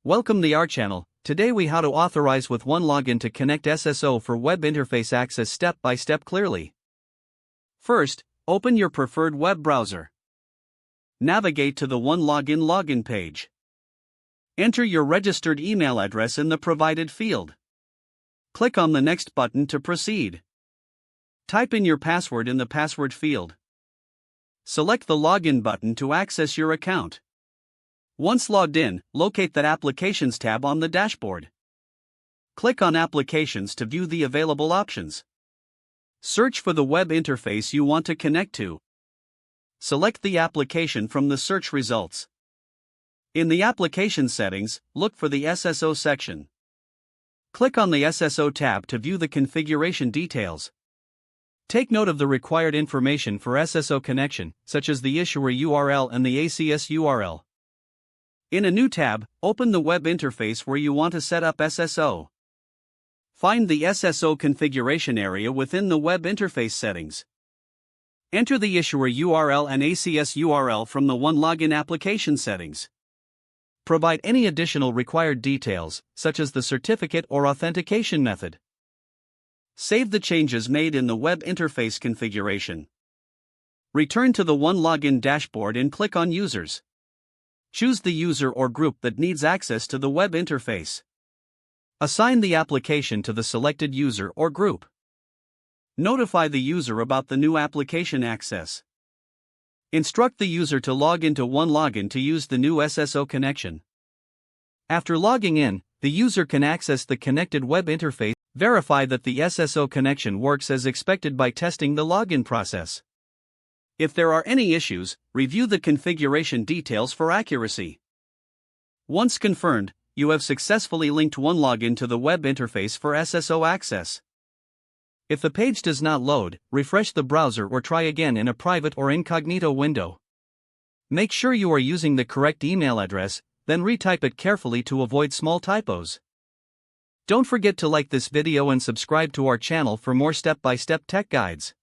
Welcome to our channel. Today we how to authorize with OneLogin to connect SSO for web interface access step by step clearly. First, open your preferred web browser. Navigate to the OneLogin login page. Enter your registered email address in the provided field. Click on the next button to proceed. Type in your password in the password field. Select the login button to access your account. Once logged in, locate the Applications tab on the dashboard. Click on Applications to view the available options. Search for the web interface you want to connect to. Select the application from the search results. In the Application settings, look for the SSO section. Click on the SSO tab to view the configuration details. Take note of the required information for SSO connection, such as the issuer URL and the ACS URL. In a new tab, open the web interface where you want to set up SSO. Find the SSO configuration area within the web interface settings. Enter the issuer URL and ACS URL from the OneLogin application settings. Provide any additional required details, such as the certificate or authentication method. Save the changes made in the web interface configuration. Return to the OneLogin dashboard and click on Users. Choose the user or group that needs access to the web interface. Assign the application to the selected user or group. Notify the user about the new application access. Instruct the user to log into OneLogin to use the new SSO connection. After logging in, the user can access the connected web interface. Verify that the SSO connection works as expected by testing the login process. If there are any issues, review the configuration details for accuracy. Once confirmed, you have successfully linked OneLogin to the web interface for SSO access. If the page does not load, refresh the browser or try again in a private or incognito window. Make sure you are using the correct email address, then retype it carefully to avoid small typos. Don't forget to like this video and subscribe to our channel for more step-by-step tech guides.